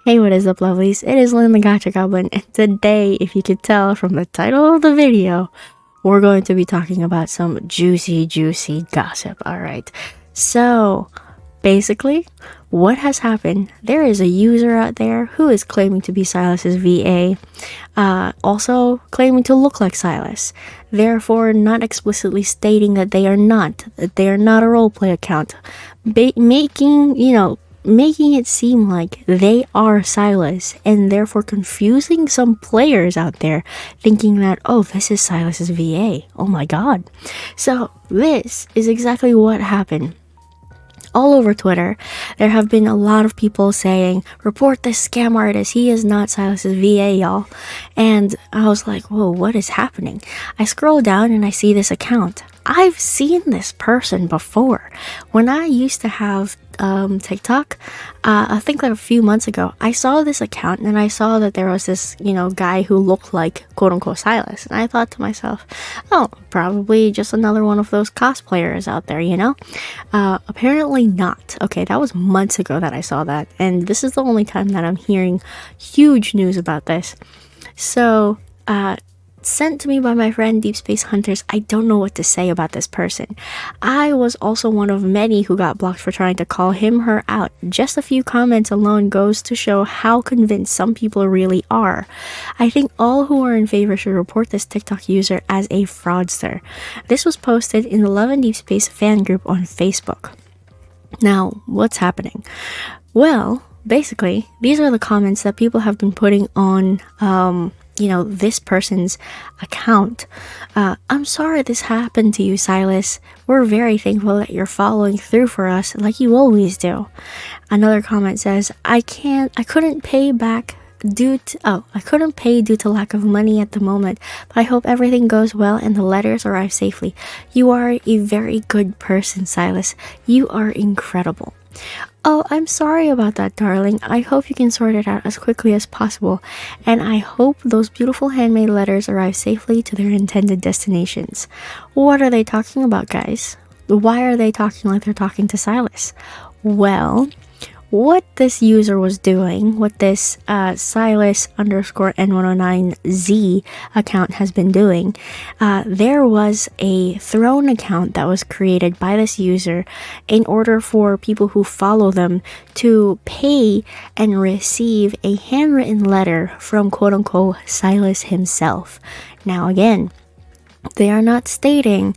Hey, what is up, lovelies? It is Lynn the Gacha Goblin, and today, if you could tell from the title of the video, we're going to be talking about some juicy gossip, alright? So, basically, what has happened, there is a user out there who is claiming to be Sylus's VA, also claiming to look like Sylus, therefore not explicitly stating that they are not a roleplay account, making it seem like they are Sylus, and therefore confusing some players out there thinking that, oh, this is Sylus's VA. Oh my god. So this is exactly what happened. All over Twitter, there have been a lot of people saying, report this scam artist, he is not Sylus's VA, y'all. And I was like, whoa, what is happening? I scroll down and I see this account. I've seen this person before. When I used to have TikTok, I think like a few months ago, I saw this account and I saw that there was this, guy who looked like quote-unquote Sylus. And I thought to myself, oh, probably just another one of those cosplayers out there, Apparently not. Okay, that was months ago that I saw that. And this is the only time that I'm hearing huge news about this. So, sent to me by my friend Deepspace Hunters, I don't know what to say about this person. I was also one of many who got blocked for trying to call her out. Just a few comments alone goes to show how convinced some people really are. I think all who are in favor should report this TikTok user as a fraudster. This was posted in the Love and Deepspace fan group on Facebook. Now, what's happening? Well, basically, these are the comments that people have been putting on this person's account. I'm sorry this happened to you, Sylus. We're very thankful that you're following through for us like you always do. Another comment says, I couldn't pay due to lack of money at the moment, but I hope everything goes well and the letters arrive safely. You are a very good person, Sylus. You are incredible. Oh, I'm sorry about that, darling. I hope you can sort it out as quickly as possible, and I hope those beautiful handmade letters arrive safely to their intended destinations. What are they talking about, guys? Why are they talking like they're talking to Sylus? Well, what this user was doing, what this Sylus_N109Z account has been doing, there was a throne account that was created by this user in order for people who follow them to pay and receive a handwritten letter from quote-unquote Sylus himself. Now again, they are not stating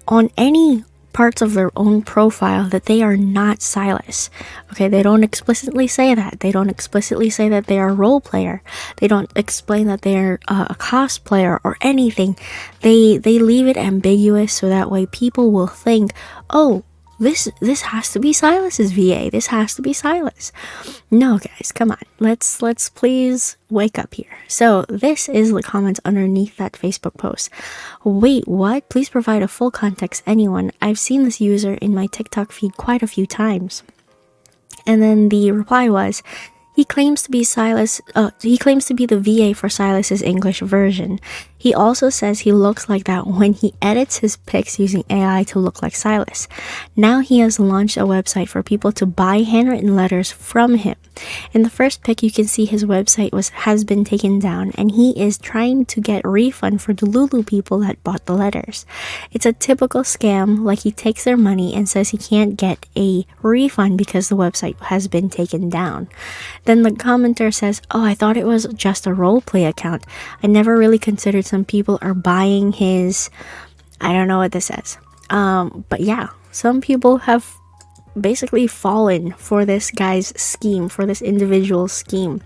on any parts of their own profile that they are not Sylus. Okay, they don't explicitly say that. They don't explicitly say that they are a role player. They don't explain that they're a cosplayer or anything. They leave it ambiguous so that way people will think, oh, this has to be Sylus's VA. This has to be Sylus. No, guys, come on. Let's please wake up here. So this is the comments underneath that Facebook post. Wait, what? Please provide a full context, anyone. I've seen this user in my TikTok feed quite a few times. And then the reply was, he claims to be the VA for Sylus's English version. He also says he looks like that when he edits his pics using AI to look like Sylus. Now he has launched a website for people to buy handwritten letters from him. In the first pic, you can see his website has been taken down, and he is trying to get refund for the Lulu people that bought the letters. It's a typical scam, like he takes their money and says he can't get a refund because the website has been taken down. Then the commenter says, oh, I thought it was just a roleplay account. I never really considered some people are buying his, I don't know what this says. But yeah, some people have basically fallen for this guy's scheme, for this individual's scheme.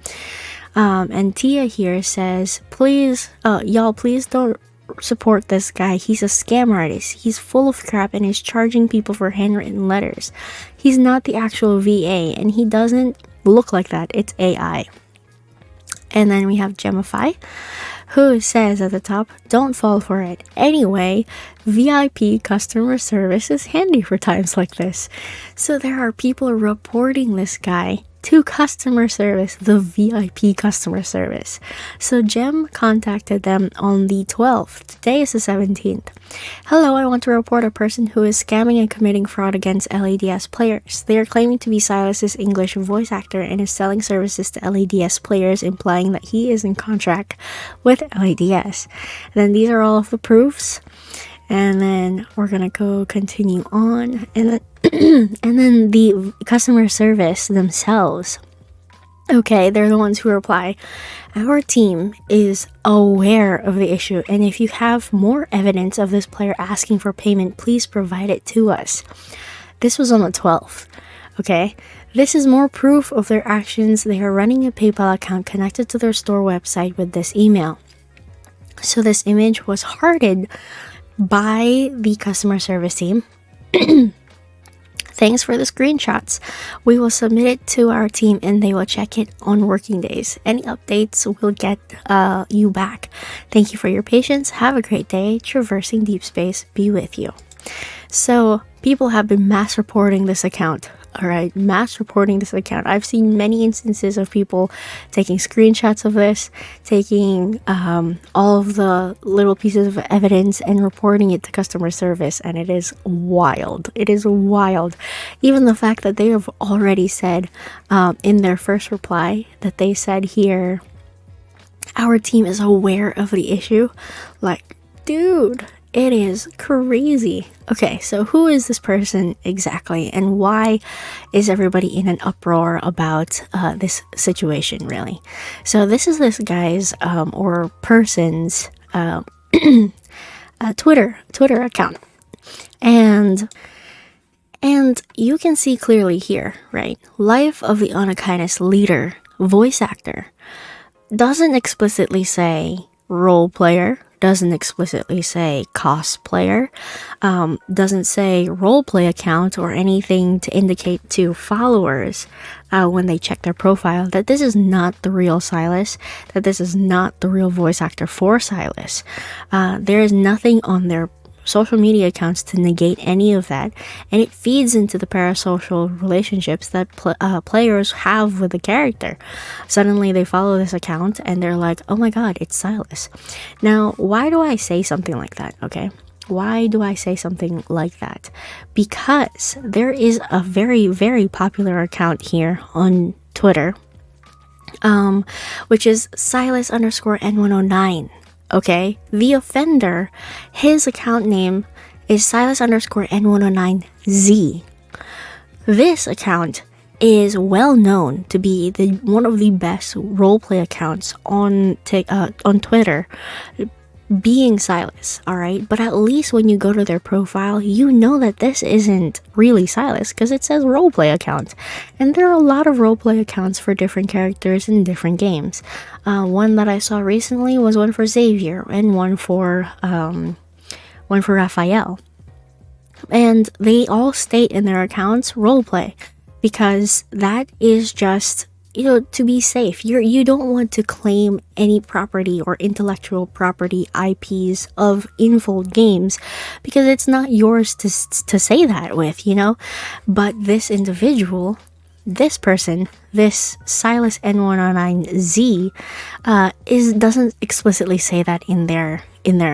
And Tia here says, please, y'all, please don't support this guy. He's a scam artist. He's full of crap and is charging people for handwritten letters. He's not the actual VA, and he doesn't look like that. It's AI. And then we have Gemify, who says at the top, don't fall for it. Anyway, VIP customer service is handy for times like this. So there are people reporting this guy to customer service, the VIP customer service. So Gem contacted them on the 12th. Today is the 17th. Hello, I want to report a person who is scamming and committing fraud against LADS players. They are claiming to be Sylus's English voice actor and is selling services to LADS players, implying that he is in contract with LADS. And then these are all of the proofs. And then we're gonna go continue on, and then and then the customer service themselves. Okay, they're the ones who reply, our team is aware of the issue, and if you have more evidence of this player asking for payment, please provide it to us. This was on the 12th. Okay, this is more proof of their actions. They are running a PayPal account connected to their store website with this email. So this image was hearted by the customer service team. Thanks for the screenshots. We will submit it to our team and they will check it on working days. Any updates will get you back. Thank you for your patience. Have a great day. Traversing Deepspace be with you. So people have been mass reporting this account. All right, mass reporting this account. I've seen many instances of people taking screenshots of this, taking all of the little pieces of evidence and reporting it to customer service, and it is wild. It is wild. Even the fact that they have already said in their first reply that they said here, our team is aware of the issue. Like, dude, it is crazy. Okay, so who is this person exactly, and why is everybody in an uproar about this situation, really? So this is this guy's or person's Twitter account, and you can see clearly here, right? Life of the Unakiness leader, voice actor, doesn't explicitly say role player, doesn't explicitly say cosplayer, doesn't say roleplay account or anything to indicate to followers when they check their profile that this is not the real Sylus, that this is not the real voice actor for Sylus. There is nothing on their social media accounts to negate any of that, and it feeds into the parasocial relationships that players have with the character. Suddenly they follow this account and they're like, oh my god, it's Sylus. Now, why do I say something like that? Okay, why do I say something like that? Because there is a very, very popular account here on Twitter, which is Sylus_N109. Okay, the offender, his account name is Sylus_N109Z. This account is well known to be one of the best roleplay accounts on Twitter, being Sylus, alright? But at least when you go to their profile, you know that this isn't really Sylus because it says roleplay account. And there are a lot of roleplay accounts for different characters in different games. One that I saw recently was one for Xavier and one for Raphael. And they all state in their accounts roleplay because that is just, you know, to be safe. You don't want to claim any property or intellectual property IPs of INFOLD games because it's not yours to say that with, you know. But this individual, this person, this Sylus N109Z, doesn't explicitly say that in their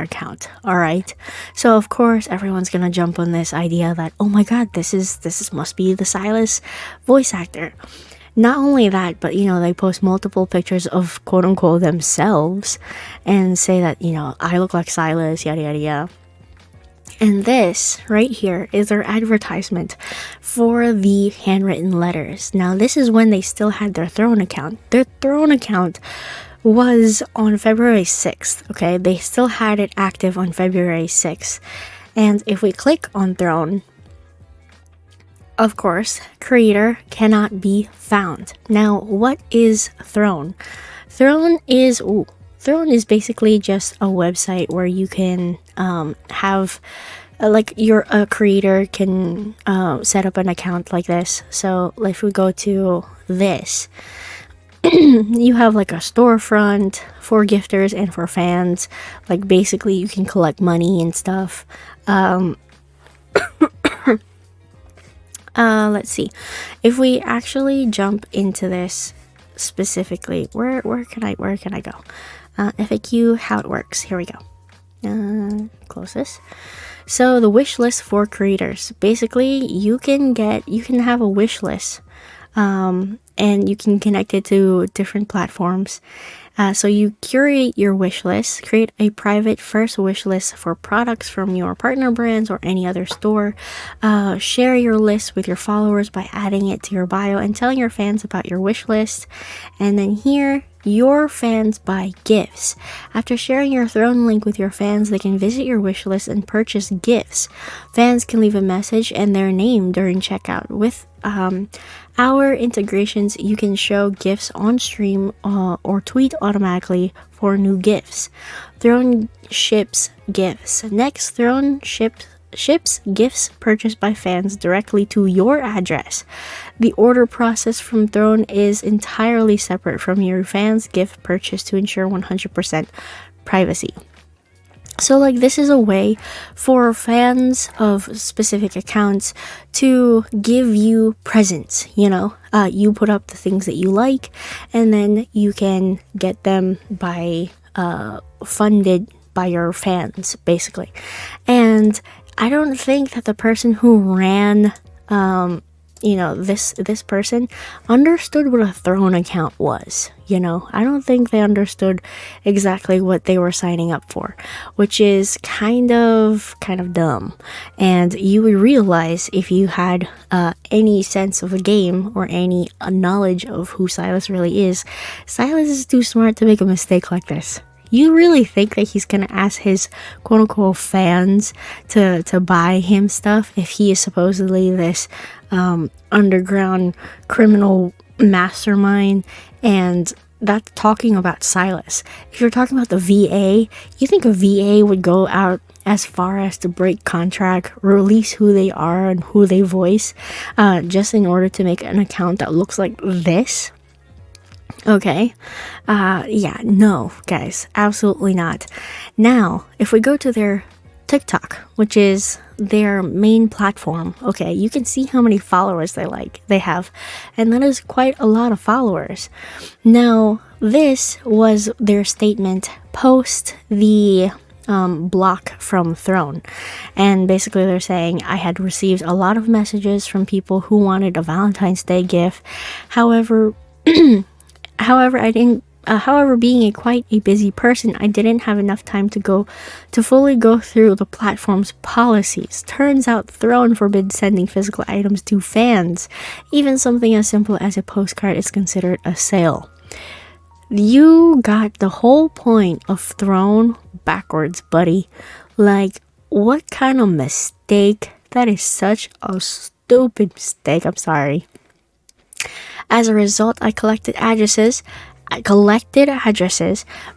account. All right, so of course everyone's gonna jump on this idea that, oh my god, this must be the Sylus voice actor. Not only that, but, you know, they post multiple pictures of quote-unquote themselves and say that, you know, I look like Sylus, yada yada yada. And this right here is their advertisement for the handwritten letters. Now, this is when they still had their Throne account. Their Throne account was on February 6th, okay? They still had it active on February 6th. And if we click on Throne, of course, creator cannot be found. Now, what is Throne? Throne is basically just a website where you can have, like, a creator can set up an account like this. So, if we go to this, you have like a storefront for gifters and for fans. Like, basically, you can collect money and stuff. Let's see. If we actually jump into this specifically, where can I go? FAQ, how it works. Here we go. Close this. So the wish list for creators. Basically, you can have a wish list, and you can connect it to different platforms. So you curate your wish list, create a private first wish list for products from your partner brands or any other store. Share your list with your followers by adding it to your bio and telling your fans about your wish list. And then here, your fans buy gifts. After sharing your throne link with your fans, they can visit your wish list and purchase gifts. Fans can leave a message and their name during checkout. With our integrations, you can show gifts on stream or tweet automatically for new gifts. Throne ships gifts. Next, Throne ships gifts purchased by fans directly to your address. The order process from Throne is entirely separate from your fans' gift purchase to ensure 100% privacy. So like, this is a way for fans of specific accounts to give you presents, you put up the things that you like, and then you can get them by funded by your fans, basically. And I don't think that the person who ran this person understood what a Throne account was. I don't think they understood exactly what they were signing up for, which is kind of dumb. And you would realize, if you had any sense of the game or any knowledge of who Sylus really is, Sylus is too smart to make a mistake like this. You really think that he's gonna ask his quote-unquote fans to buy him stuff if he is supposedly this underground criminal mastermind? And that's talking about Sylus. If you're talking about the VA, you think a VA would go out as far as to break contract, release who they are and who they voice, just in order to make an account that looks like this? Okay. No, guys, absolutely not. Now, if we go to their TikTok, which is their main platform, okay, you can see how many followers they have, and that is quite a lot of followers. Now, this was their statement post the block from Throne, and basically they're saying, I had received a lot of messages from people who wanted a Valentine's Day gift. However, being quite a busy person, I didn't have enough time to fully go through the platform's policies. Turns out Throne forbids sending physical items to fans. Even something as simple as a postcard is considered a sale. You got the whole point of Throne backwards, buddy. Like, what kind of mistake? That is such a stupid mistake. I'm sorry. As a result, I collected addresses,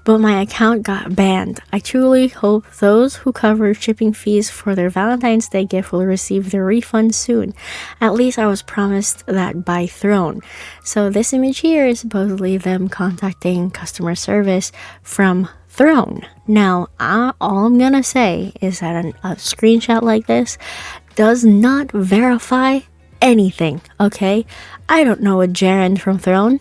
but my account got banned. I truly hope those who covered shipping fees for their Valentine's Day gift will receive their refund soon. At least I was promised that by Throne. So this image here is supposedly them contacting customer service from Throne. Now, all I'm gonna say is that a screenshot like this does not verify anything, okay? I don't know a gerund from Throne.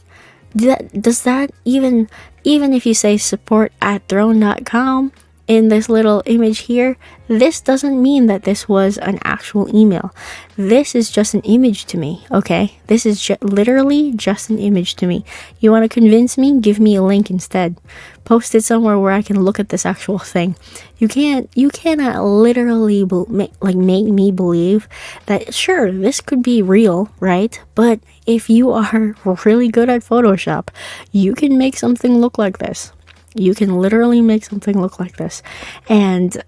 Does that even if you say support@throne.com in this little image here, this doesn't mean that this was an actual email. This is just an image to me, okay? This is literally just an image to me. You want to convince me? Give me a link instead. Post it somewhere where I can look at this actual thing. You cannot literally make me believe that, sure, this could be real, right? But if you are really good at Photoshop, you can make something look like this. You can literally make something look like this. And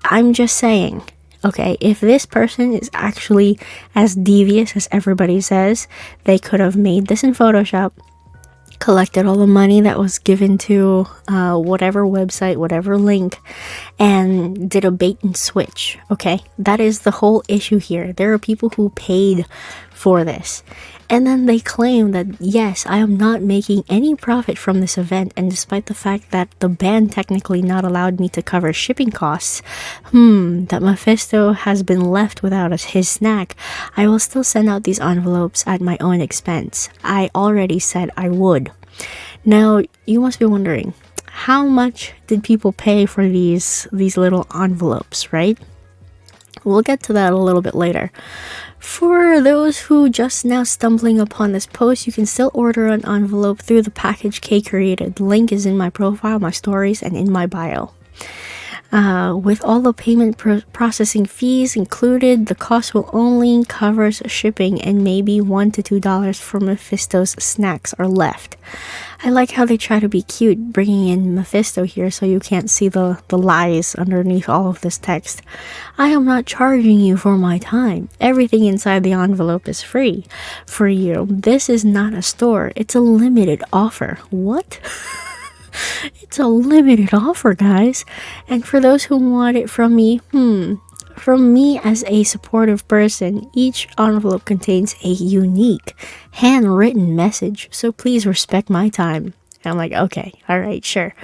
I'm just saying, okay, if this person is actually as devious as everybody says, they could have made this in Photoshop, collected all the money that was given to whatever website, whatever link, and did a bait and switch, okay? That is the whole issue here. There are people who paid for this. And then they claim that, yes, I am not making any profit from this event, and despite the fact that the ban technically not allowed me to cover shipping costs, that Mephisto has been left without his snack, I will still send out these envelopes at my own expense. I already said I would. Now, you must be wondering, how much did people pay for these little envelopes, right? We'll get to that a little bit later. For those who just now stumbling upon this post, you can still order an envelope through the package K created. Link is in my profile, my stories, and in my bio. With all the payment processing fees included, the cost will only cover shipping, and maybe $1 to $2 for Mephisto's snacks are left. I like how they try to be cute, bringing in Mephisto here so you can't see the lies underneath all of this text. I am not charging you for my time. Everything inside the envelope is free for you. This is not a store. It's a limited offer. What? It's a limited offer, guys. And for those who want it from me, from me as a supportive person, each envelope contains a unique, handwritten message. So please respect my time. And I'm like, okay, all right, sure.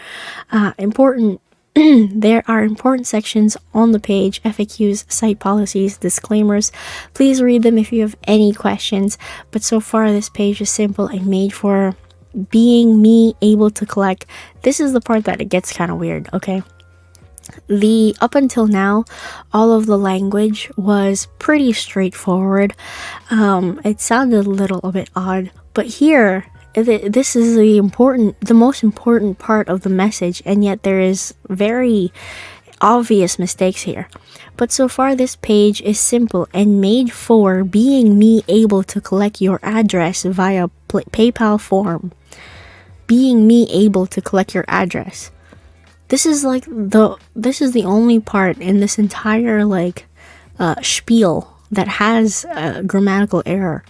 Important. There are important sections on the page, FAQs, site policies, disclaimers. Please read them if you have any questions. But so far, this page is simple and made for being me able to collect. This is the part that it gets kind of weird, okay? Up until now, all of the language was pretty straightforward. It sounded a little bit odd, but here, this is the most important part of the message, and yet there is very obvious mistakes here. But so far, this page is simple and made for being me able to collect your address via PayPal form. Being me able to collect your address. This is the only part in this entire spiel that has a grammatical error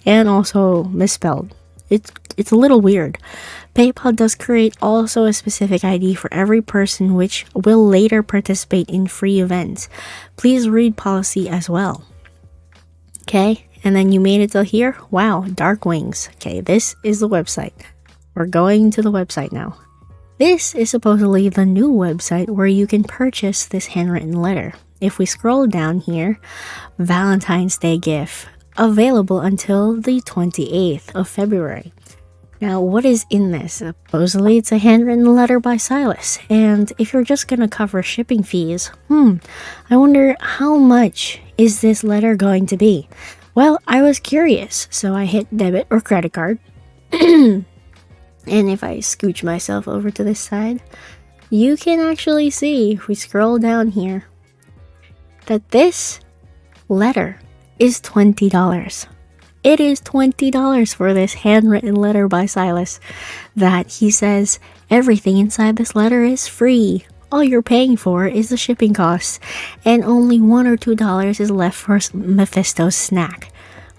and also misspelled. It's a little weird. PayPal does create also a specific ID for every person which will later participate in free events. Please read policy as well. Okay, and then you made it till here. Wow, Dark Wings. Okay, this is the website. We're going to the website now. This is supposedly the new website where you can purchase this handwritten letter. If we scroll down here, Valentine's Day gift, available until the 28th of February. Now, what is in this? Supposedly, it's a handwritten letter by Sylus. And if you're just gonna cover shipping fees, I wonder how much is this letter going to be? Well, I was curious, so I hit debit or credit card. And if I scooch myself over to this side, you can actually see, if we scroll down here, that this letter is $20. It is $20 for this handwritten letter by Sylus that he says everything inside this letter is free. All you're paying for is the shipping costs, and only $1 or $2 is left for Mephisto's snack.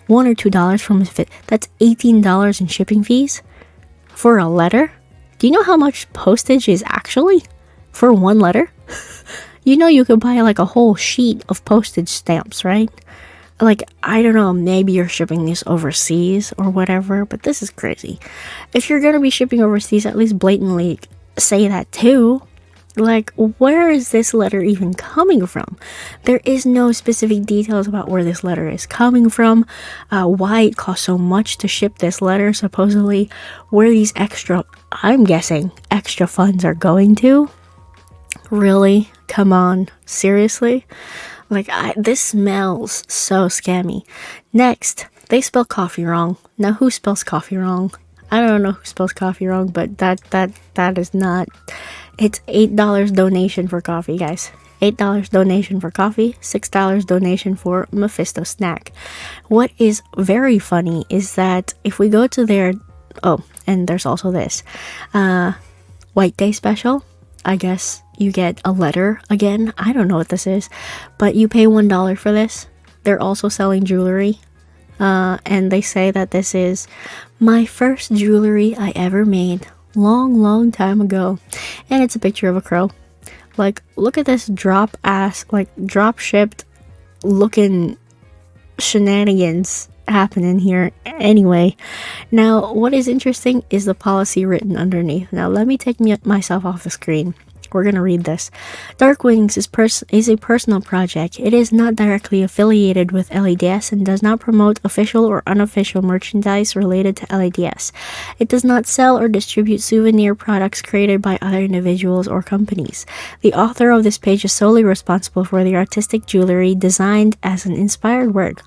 $1 or $2 from Mephisto. That's $18 in shipping fees for a letter. Do you know how much postage is actually for one letter? You know you could buy like a whole sheet of postage stamps, right? Like, I don't know, maybe you're shipping these overseas or whatever, but this is crazy. If you're gonna be shipping overseas, at least blatantly say that too. Like, where is this letter even coming from? There is no specific details about where this letter is coming from, why it costs so much to ship this letter, supposedly, where these extra, I'm guessing, extra funds are going to. Really? Come on, seriously? Like, this smells so scammy. Next, they spell coffee wrong. Now, who spells coffee wrong? I don't know who spells coffee wrong, but that is not. It's $8 donation for coffee, guys. $8 donation for coffee, $6 donation for Mephisto snack. What is very funny is that if we go to their, and there's also this, White Day special, I guess you get a letter again. I don't know what this is, but you pay $1 for this. They're also selling jewelry. And they say that this is my first jewelry I ever made long time ago. And it's a picture of a crow. Like, look at this drop shipped looking shenanigans happening here anyway. Now, what is interesting is the policy written underneath. Now, let me take myself off the screen. We're going to read this. Dark Wings is a personal project. It is not directly affiliated with LADS and does not promote official or unofficial merchandise related to LADS. It does not sell or distribute souvenir products created by other individuals or companies. The author of this page is solely responsible for the artistic jewelry designed as an inspired work,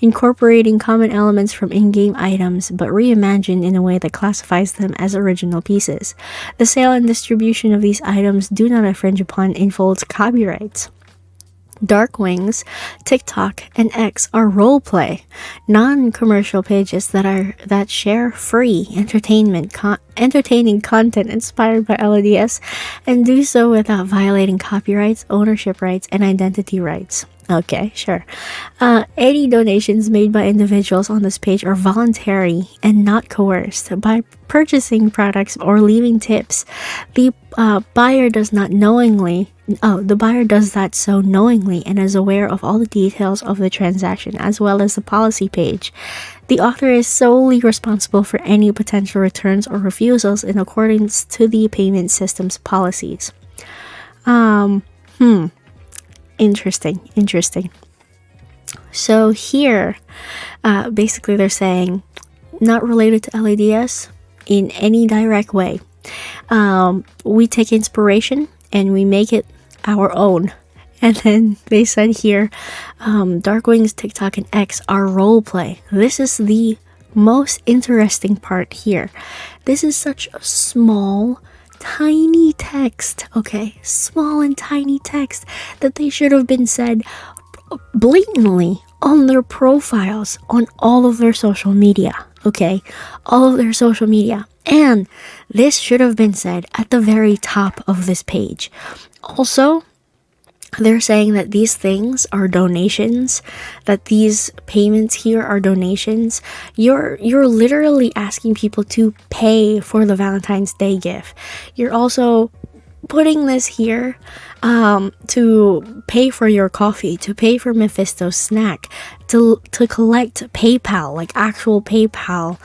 incorporating common elements from in-game items but reimagined in a way that classifies them as original pieces. The sale and distribution of these items do not infringe upon INFOLD's copyrights. Dark Wings, TikTok, and X are roleplay, non-commercial pages that share free entertaining content inspired by LADS and do so without violating copyrights, ownership rights, and identity rights. Okay, sure. Any donations made by individuals on this page are voluntary and not coerced. By purchasing products or leaving tips, the buyer does that so knowingly and is aware of all the details of the transaction as well as the policy page. The author is solely responsible for any potential returns or refusals in accordance to the payment system's policies. Interesting. So here, basically they're saying not related to LADS in any direct way. We take inspiration and we make it our own. And then they said here, Dark Wings, TikTok, and X are roleplay. This is the most interesting part here. This is such a small, tiny text, okay? Small and tiny text that they should have been said blatantly on their profiles on all of their social media, okay? All of their social media. And this should have been said at the very top of this page. Also, they're saying that these things are donations, that these payments here are donations. You're literally asking people to pay for the Valentine's Day gift. You're also putting this here to pay for your coffee, to pay for Mephisto's snack, to collect PayPal, like actual PayPal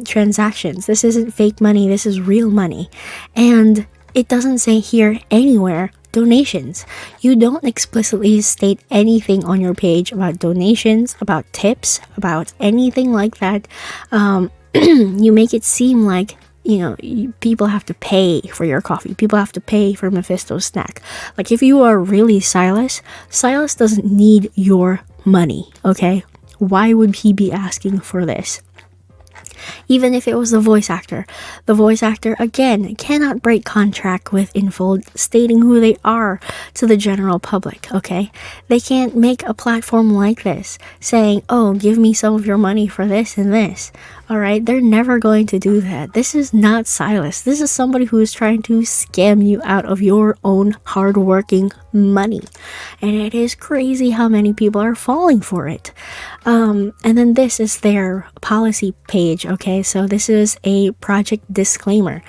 transactions. This isn't fake money, this is real money. And it doesn't say here anywhere donations. You don't explicitly state anything on your page about donations, about tips, about anything like that. You make it seem like, people have to pay for your coffee. People have to pay for Mephisto's snack. Like, if you are really Sylus doesn't need your money, okay? Why would he be asking for this? Even if it was the voice actor again cannot break contract with INFOLD stating who they are to the general public, okay? They can't make a platform like this saying, oh, give me some of your money for this and this. All right, they're never going to do that. This is not Sylus. This is somebody who is trying to scam you out of your own hardworking money. And it is crazy how many people are falling for it. And then this is their policy page, okay? So this is a project disclaimer.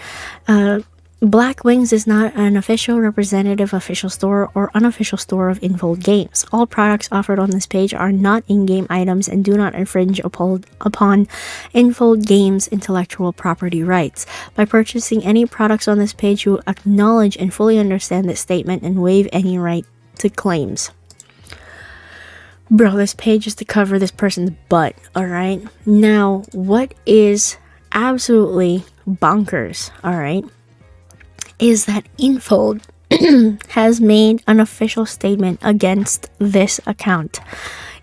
Black Wings is not an official representative, official store, or unofficial store of INFOLD games. All products offered on this page are not in-game items and do not infringe upon INFOLD games' intellectual property rights. By purchasing any products on this page, you acknowledge and fully understand this statement and waive any right to claims. Bro, this page is to cover this person's butt, alright? Now, what is absolutely bonkers, alright, is that INFOLD has made an official statement against this account.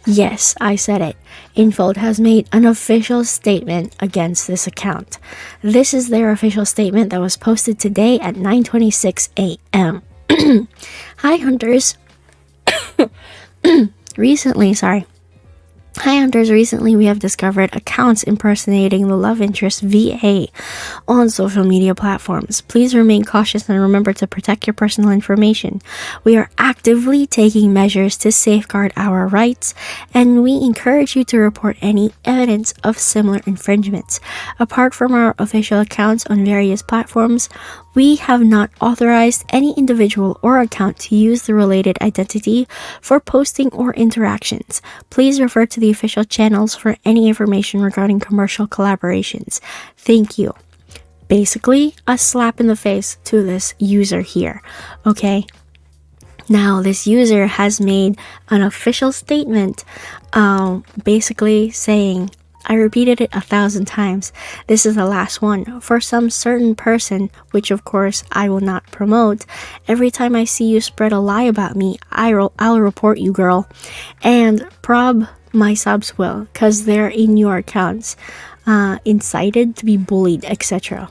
Yes, I said it. INFOLD has made an official statement against this account. This is their official statement that was posted today at 9:26 a.m. Hi, Hunters. Recently we have discovered accounts impersonating the love interest VA on social media platforms. Please remain cautious and remember to protect your personal information. We are actively taking measures to safeguard our rights, and we encourage you to report any evidence of similar infringements. Apart from our official accounts on various platforms, we have not authorized any individual or account to use the related identity for posting or interactions. Please refer to the official channels for any information regarding commercial collaborations. Thank you. Basically, a slap in the face to this user here, okay? Now, this user has made an official statement, basically saying, I repeated it 1,000 times. This is the last one. For some certain person, which of course I will not promote, every time I see you spread a lie about me, I'll report you, girl. And prob my subs will, because they're in your accounts, incited to be bullied, etc.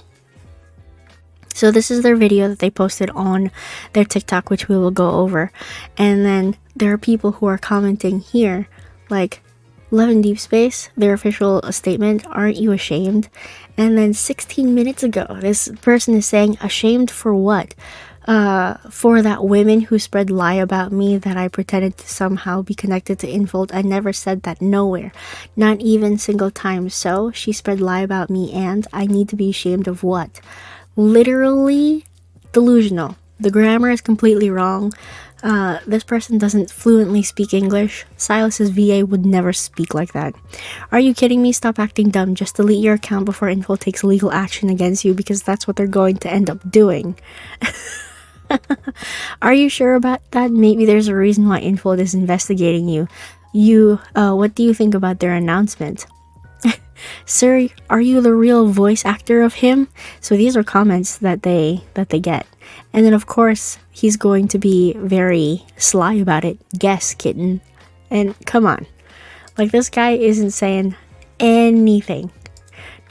So this is their video that they posted on their TikTok, which we will go over. And then there are people who are commenting here, like, Love in Deepspace, their official statement, aren't you ashamed? And then 16 minutes ago, this person is saying, ashamed for what? For that women who spread lie about me that I pretended to somehow be connected to INFOLD. I never said that nowhere, not even single time. So she spread lie about me and I need to be ashamed of what? Literally delusional. The grammar is completely wrong. This person doesn't fluently speak English. Sylus's VA would never speak like that. Are you kidding me? Stop acting dumb. Just delete your account before INFOLD takes legal action against you, because that's what they're going to end up doing. Are you sure about that? Maybe there's a reason why INFOLD is investigating you. What do you think about their announcement? Sir, are you the real voice actor of him? So these are comments that they get. And then of course, he's going to be very sly about it. Guess, kitten. And come on. Like, this guy isn't saying anything.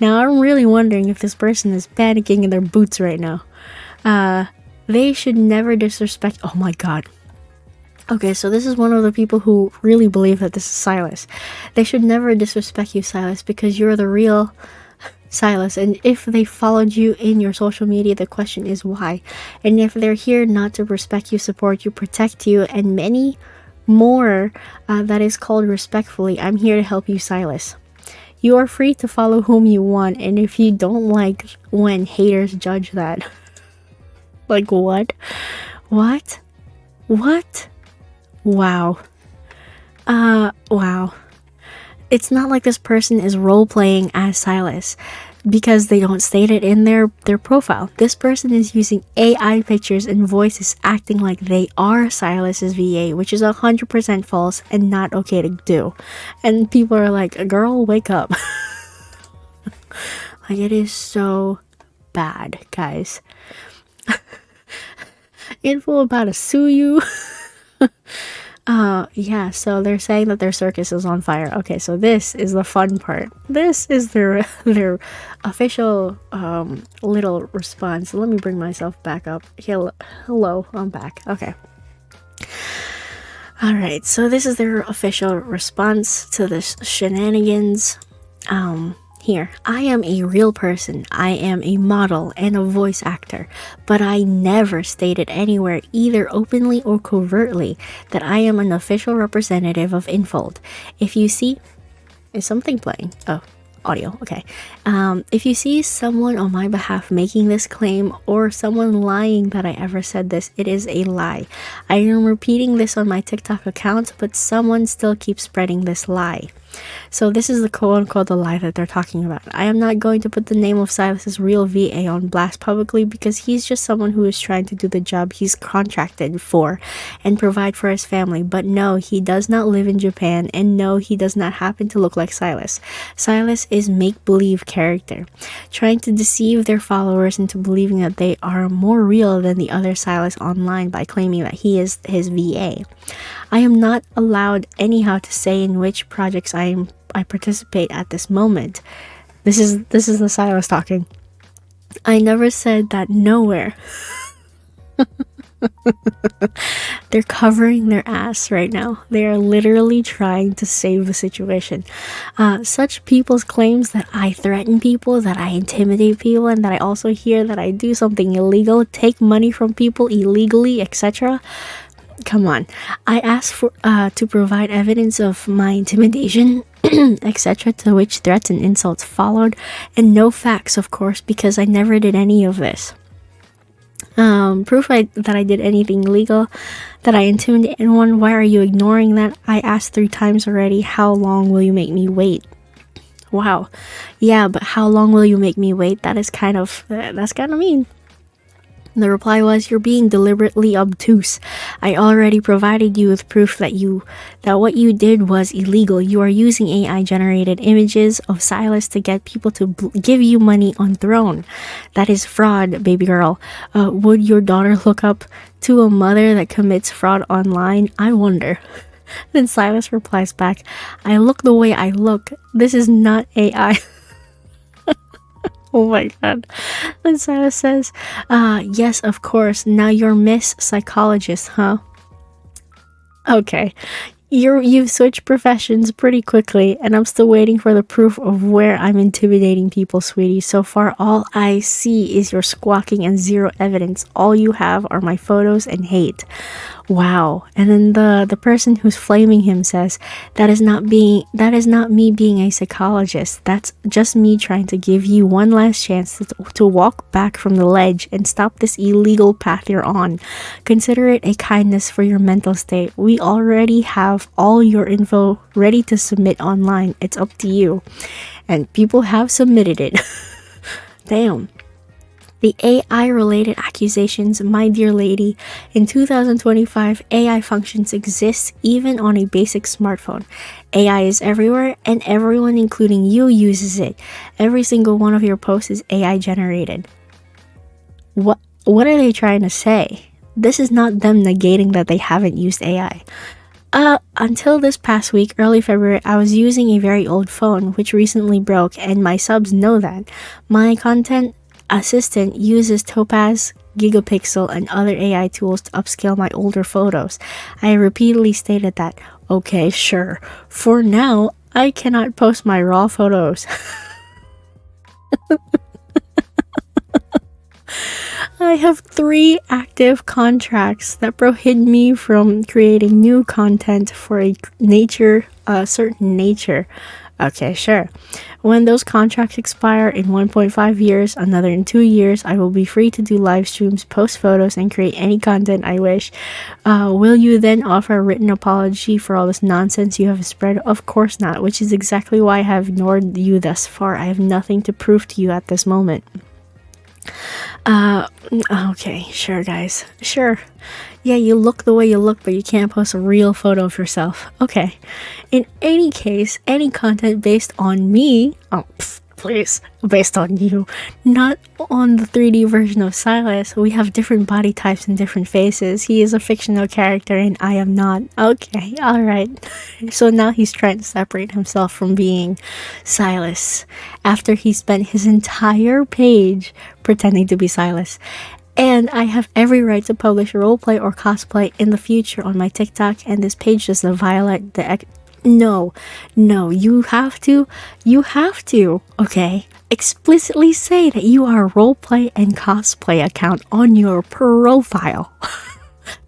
Now, I'm really wondering if this person is panicking in their boots right now. They should never disrespect... Oh my god. Okay, so this is one of the people who really believe that this is Sylus. They should never disrespect you, Sylus, because you're the real Sylus. And if they followed you in your social media, the question is why. And if they're here not to respect you, support you, protect you, and many more that is called respectfully, I'm here to help you, Sylus. You are free to follow whom you want, and if you don't like when haters judge that... Like, what? What? What? Wow. Wow. It's not like this person is role-playing as Sylus because they don't state it in their profile. This person is using AI pictures and voices acting like they are Sylus's VA, which is 100% false and not okay to do. And people are like, girl, wake up. Like, it is so bad, guys. Info about to sue you. Yeah, so they're saying that their circus is on fire. Okay, so this is the fun part. This is their official little response. Let me bring myself back up. Hello, I'm back. Okay. Alright, so this is their official response to this shenanigans. Here, I am a real person. I am a model and a voice actor, but I never stated anywhere, either openly or covertly, that I am an official representative of INFOLD. If you see... Is something playing? Oh, audio, okay. If you see someone on my behalf making this claim or someone lying that I ever said this, it is a lie. I am repeating this on my TikTok account, but someone still keeps spreading this lie. So this is the quote-unquote the lie that they're talking about. I am not going to put the name of Sylus's real VA on blast publicly because he's just someone who is trying to do the job he's contracted for and provide for his family. But no, he does not live in Japan, and no, he does not happen to look like Sylus. Sylus is make-believe character, trying to deceive their followers into believing that they are more real than the other Sylus online by claiming that he is his VA. I am not allowed anyhow to say in which projects I participate at this moment. This is the Sylus talking. I never said that nowhere. They're covering their ass right now. They are literally trying to save the situation. Such people's claims that I threaten people, that I intimidate people, and that I also hear that I do something illegal, take money from people illegally, etc. Come on. I asked for to provide evidence of my intimidation, etc., to which threats and insults followed, and no facts, of course, because I never did any of this. Proof that I did anything illegal, that I intimidated anyone. Why are you ignoring that? I asked 3 times already. How long will you make me wait? Wow. Yeah, but how long will you make me wait? That's kind of mean. The reply was, you're being deliberately obtuse. I already provided you with proof that what you did was illegal. You are using AI generated images of Sylus to get people to give you money on Throne. That is fraud, baby girl. Would your daughter look up to a mother that commits fraud online? I wonder. Then Sylus replies back, I look the way I look. This is not AI. Oh my god. Then Sylus says, yes, of course. Now you're Miss Psychologist, huh? Okay. You've switched professions pretty quickly, and I'm still waiting for the proof of where I'm intimidating people, sweetie. So far, all I see is your squawking and zero evidence. All you have are my photos and hate. Wow. And then the person who's flaming him says, that is not me being a psychologist. That's just me trying to give you one last chance to walk back from the ledge and stop this illegal path you're on. Consider it a kindness for your mental state. We already have all your info ready to submit online. It's up to you. And people have submitted it. Damn. The AI-related accusations, my dear lady. In 2025, AI functions exist even on a basic smartphone. AI is everywhere, and everyone, including you, uses it. Every single one of your posts is AI-generated. What are they trying to say? This is not them negating that they haven't used AI. Until this past week, early February, I was using a very old phone, which recently broke, and my subs know that. My content assistant uses Topaz, Gigapixel, and other AI tools to upscale my older photos. I repeatedly stated that, okay, sure. For now, I cannot post my raw photos. I have 3 active contracts that prohibit me from creating new content for a certain nature. Okay, sure. When those contracts expire in 1.5 years, another in 2 years, I will be free to do live streams, post photos, and create any content I wish. Will you then offer a written apology for all this nonsense you have spread? Of course not, which is exactly why I have ignored you thus far. I have nothing to prove to you at this moment. Okay, sure, guys. Sure. Yeah, you look the way you look, but you can't post a real photo of yourself. Okay. In any case, any content based on me, please, based on you, not on the 3D version of Sylus. We have different body types and different faces. He is a fictional character and I am not. Okay, alright. So now he's trying to separate himself from being Sylus after he spent his entire page pretending to be Sylus. And I have every right to publish a roleplay or cosplay in the future on my TikTok, and this page doesn't violate the No, you have to, okay, explicitly say that you are a roleplay and cosplay account on your profile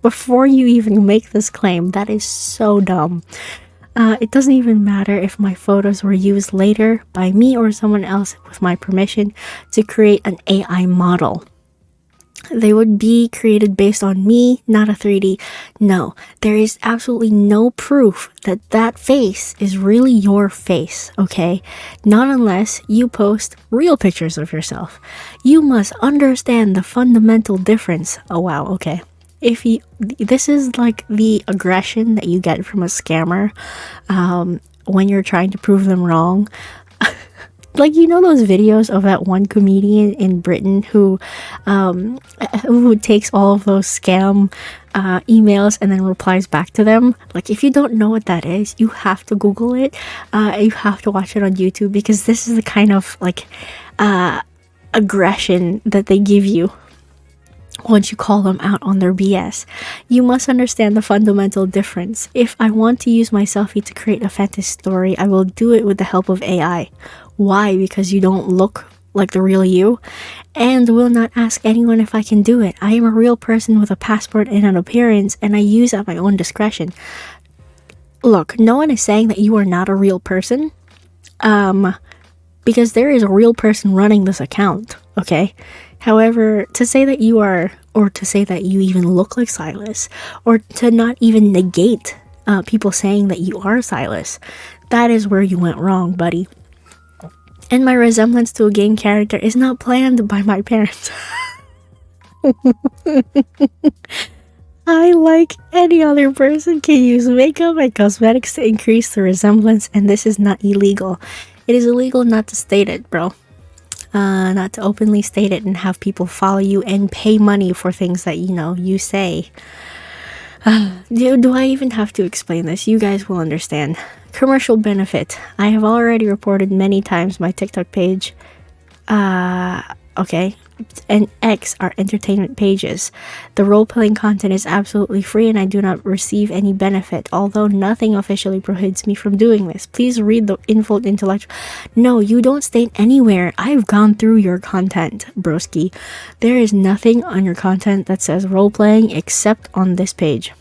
before you even make this claim. That is so dumb. It doesn't even matter if my photos were used later by me or someone else with my permission to create an AI model. They would be created based on me, not a 3D. No, there is absolutely no proof that that face is really your face, okay? Not unless you post real pictures of yourself. You must understand the fundamental difference. Oh wow, okay. This is like the aggression that you get from a scammer when you're trying to prove them wrong. Like, you know those videos of that one comedian in Britain who takes all of those scam emails and then replies back to them? Like, if you don't know what that is, you have to Google it. You have to watch it on YouTube, because this is the kind of like aggression that they give you once you call them out on their BS. You must understand the fundamental difference. If I want to use my selfie to create a fantasy story, I will do it with the help of AI. Why? Because you don't look like the real you, and will not ask anyone if I can do it. I am a real person with a passport and an appearance, and I use at my own discretion. Look, no one is saying that you are not a real person, because there is a real person running this account. okay? However, to say that you are, or to say that you even look like Sylus, or to not even negate people saying that you are Sylus, that is where you went wrong, buddy. And my resemblance to a game character is not planned by my parents. I, like any other person, can use makeup and cosmetics to increase the resemblance, and this is not illegal. It is illegal not to state it, bro. Not to openly state it and have people follow you and pay money for things that, you say. Do I even have to explain this? You guys will understand. Commercial benefit. I have already reported many times my TikTok page. Okay. And X are entertainment pages. The role-playing content is absolutely free and I do not receive any benefit, although nothing officially prohibits me from doing this. Please read the INFOLD intellectual. No, you don't state anywhere. I've gone through your content, broski. There is nothing on your content that says role-playing except on this page,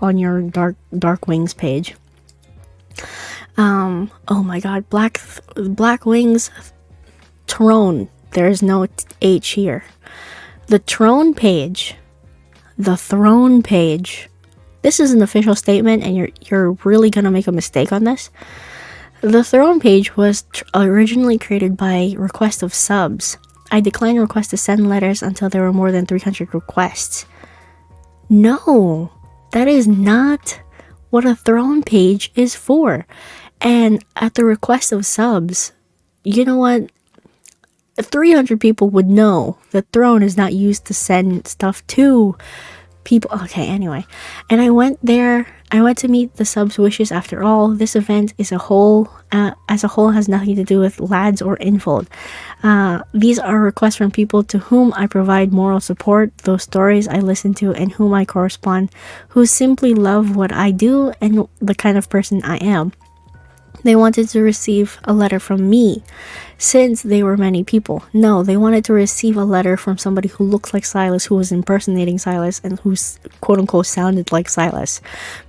on your Dark Wings page. Oh my god, Black Wings Throne. There's no H here. The throne page. This is an official statement, and you're really gonna make a mistake on this. The throne page was originally created by request of subs. I declined requests to send letters until there were more than 300 requests. No, that is not what a throne page is for. And at the request of subs, you know what? 300 people would know the throne is not used to send stuff to people. Okay, anyway. And I went there. I went to meet the subs' wishes. After all, this event is as a whole has nothing to do with lads or INFOLD. These are requests from people to whom I provide moral support, those stories I listen to and whom I correspond, who simply love what I do and the kind of person I am. They wanted to receive a letter from me, since they were many people. No, they wanted to receive a letter from somebody who looks like Sylus, who was impersonating Sylus, and who's quote-unquote sounded like Sylus,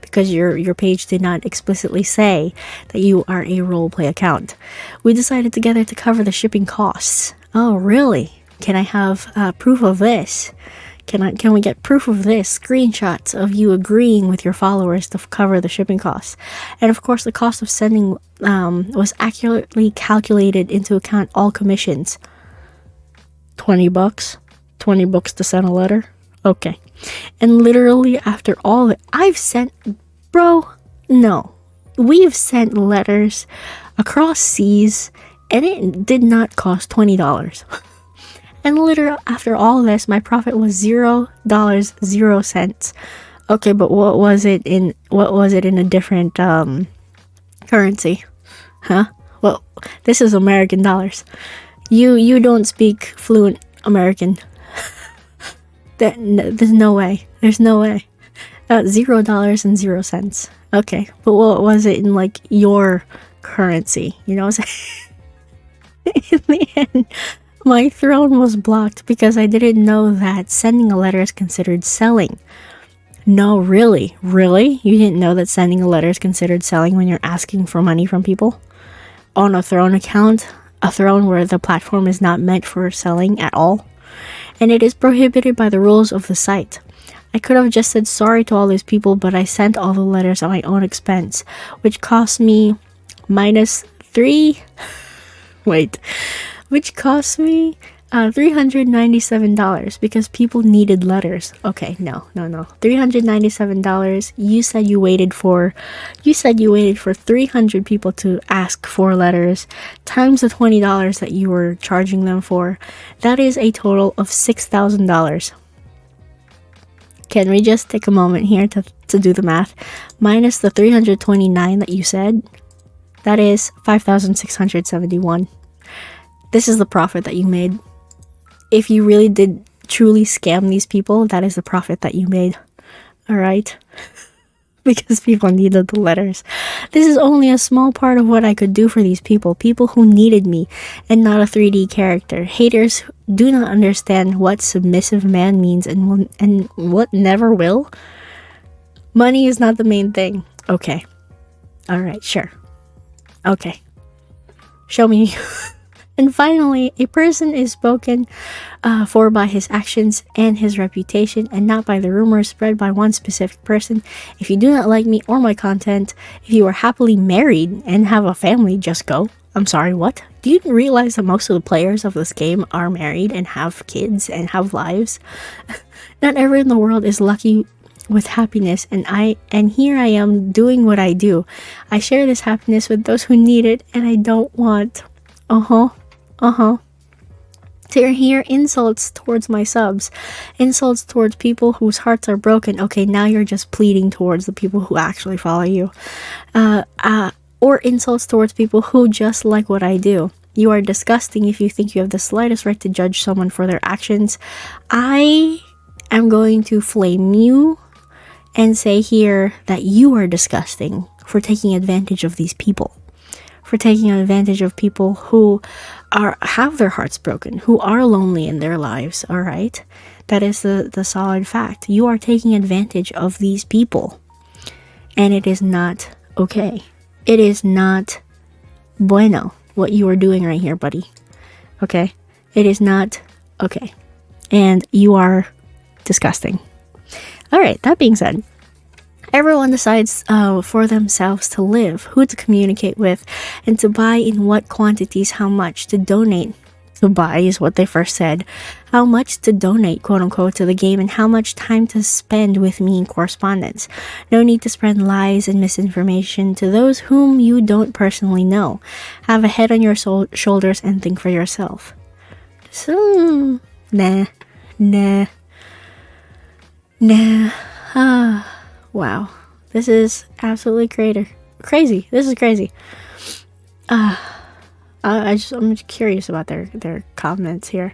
because your page did not explicitly say that you are a roleplay account. We decided together to cover the shipping costs. Oh, really? Can I have proof of this? Can we get proof of this? Screenshots of you agreeing with your followers to cover the shipping costs. And of course, the cost of sending was accurately calculated into account all commissions. $20? $20 to send a letter? Okay. And literally after all that I've sent, bro, no. We've sent letters across seas and it did not cost $20. And literally after all this, my profit was $0.00. Okay, but what was it in a different currency? Huh? Well, this is American dollars. You don't speak fluent American. There's no way. There's no way. $0.00. Okay, but what was it in like your currency? You know what I'm saying? In the end, my throne was blocked because I didn't know that sending a letter is considered selling. No, really? Really? You didn't know that sending a letter is considered selling when you're asking for money from people? On a throne account? A throne where the platform is not meant for selling at all? And it is prohibited by the rules of the site. I could have just said sorry to all these people, but I sent all the letters at my own expense, which cost me $397 because people needed letters. Okay, no. $397. You said you waited for 300 people to ask for letters times the $20 that you were charging them for. That is a total of $6,000. Can we just take a moment here to do the math? Minus the 329 that you said, that is 5,671. This is the profit that you made. If you really did truly scam these people, that is the profit that you made. Alright? Because people needed the letters. This is only a small part of what I could do for these people. People who needed me and not a 3D character. Haters do not understand what submissive man means and what never will. Money is not the main thing. Okay. Alright, sure. Okay. Show me And finally, a person is spoken for by his actions and his reputation, and not by the rumors spread by one specific person. If you do not like me or my content, if you are happily married and have a family, just go. I'm sorry, what? Do you realize that most of the players of this game are married and have kids and have lives? Not everyone in the world is lucky with happiness, and here I am doing what I do. I share this happiness with those who need it, and I don't want to hear insults towards my subs, insults towards people whose hearts are broken. Okay, now you're just pleading towards the people who actually follow you, or insults towards people who just like what I do. You are disgusting if you think you have the slightest right to judge someone for their actions. I am going to flame you and say here that you are disgusting for taking advantage of these people. For taking advantage of people who have their hearts broken, who are lonely in their lives, all right? That is the solid fact. You are taking advantage of these people. And it is not okay. It is not bueno what you are doing right here, buddy. Okay? It is not okay. And you are disgusting. All right, that being said, everyone decides for themselves to live, who to communicate with, and to buy in what quantities, how much to donate. To buy is what they first said. How much to donate, quote unquote, to the game, and how much time to spend with me in correspondence. No need to spread lies and misinformation to those whom you don't personally know. Have a head on your shoulders and think for yourself. So, nah. Wow, this is absolutely crazy. This is crazy. I'm just curious about their comments here.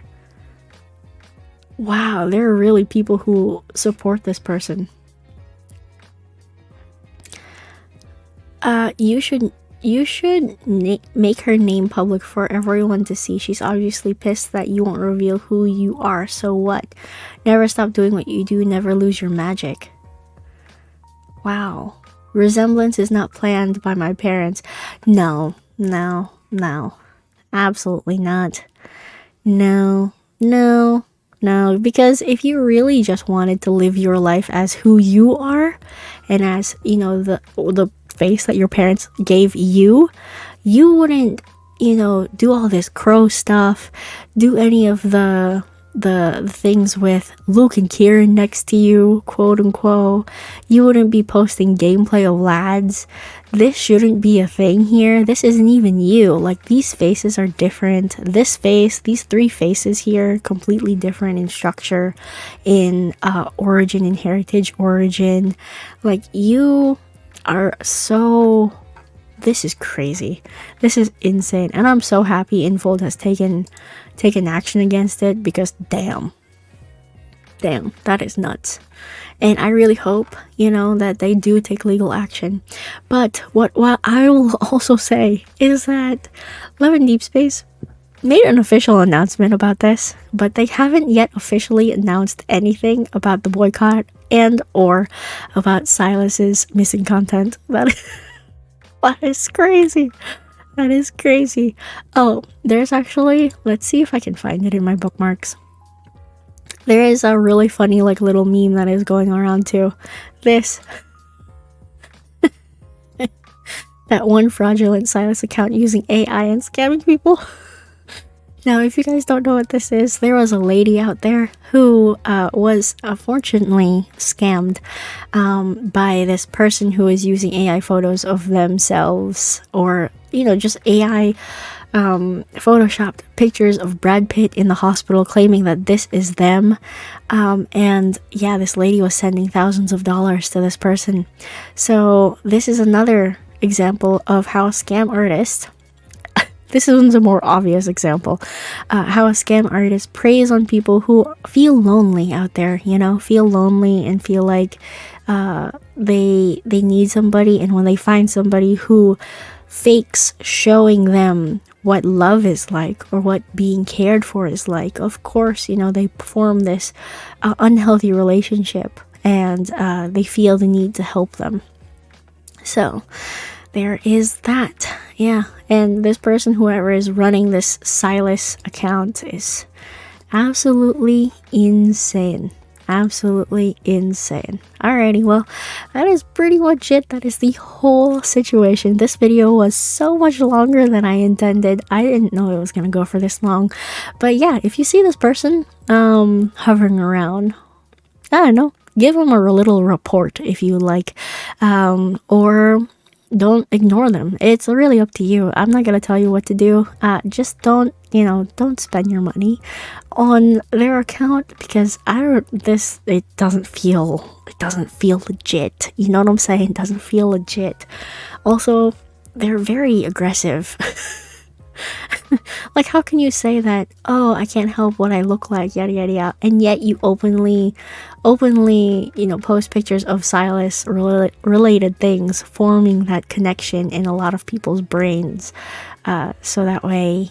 Wow, there are really people who support this person. You should make her name public for everyone to see. She's obviously pissed that you won't reveal who you are. So what? Never stop doing what you do. Never lose your magic. Wow. Resemblance is not planned by my parents. No. Absolutely not. No. Because if you really just wanted to live your life as who you are, and as, you know, the face that your parents gave you, you wouldn't, you know, do all this crow stuff, do any of the things with Luke and Kieran next to you, quote unquote. You wouldn't be posting gameplay of lads. This shouldn't be a thing here. This isn't even you. Like, these faces are different. This face, these three faces here, completely different in structure, in origin, in heritage origin. Like, you are so... This is crazy. This is insane. And I'm so happy INFOLD has taken action against it, because damn, that is nuts. And I really hope, you know, that they do take legal action. But what I will also say is that Love and Deepspace made an official announcement about this, but they haven't yet officially announced anything about the boycott and or about Sylus's missing content. That is crazy. That is crazy. Oh, there's actually, let's see if I can find it in my bookmarks. There is a really funny, like, little meme that is going around too. This. That one fraudulent Sylus account using AI and scamming people. Now, if you guys don't know what this is, there was a lady out there who was unfortunately scammed by this person who was using AI photos of themselves, or, you know, just AI photoshopped pictures of Brad Pitt in the hospital, claiming that this is them. And yeah, this lady was sending thousands of dollars to this person. So this is another example of how a scam artist... This one's a more obvious example. How a scam artist preys on people who feel lonely out there, you know, feel lonely and feel like they need somebody. And when they find somebody who fakes showing them what love is like, or what being cared for is like, of course, you know, they form this unhealthy relationship, and they feel the need to help them. So there is that. Yeah, and this person, whoever is running this Sylus account, is absolutely insane. Absolutely insane. Alrighty, well, that is pretty much it. That is the whole situation. This video was so much longer than I intended. I didn't know it was gonna go for this long. But yeah, if you see this person hovering around, I don't know, give them a little report if you like, or don't ignore them. It's really up to you. I'm not gonna tell you what to do. Just don't, don't spend your money on their account, because it doesn't feel legit. You know what I'm saying? It doesn't feel legit. Also, they're very aggressive. Like, how can you say that, oh, I can't help what I look like, yada yada yada, and yet you openly, post pictures of Sylus related things, forming that connection in a lot of people's brains, so that way,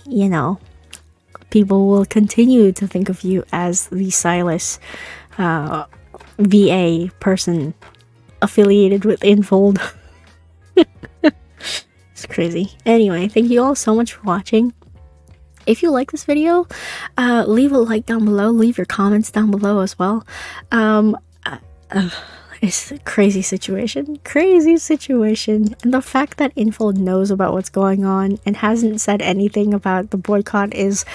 people will continue to think of you as the Sylus VA person affiliated with INFOLD. It's crazy. Anyway, thank you all so much for watching. If you like this video, leave a like down below, leave your comments down below as well. It's a crazy situation, and the fact that INFOLD knows about what's going on and hasn't said anything about the boycott is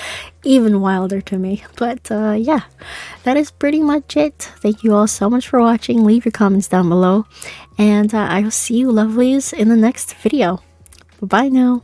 even wilder to me. But yeah, that is pretty much it. Thank you all so much for watching. Leave your comments down below, and I will see you lovelies in the next video. Bye now.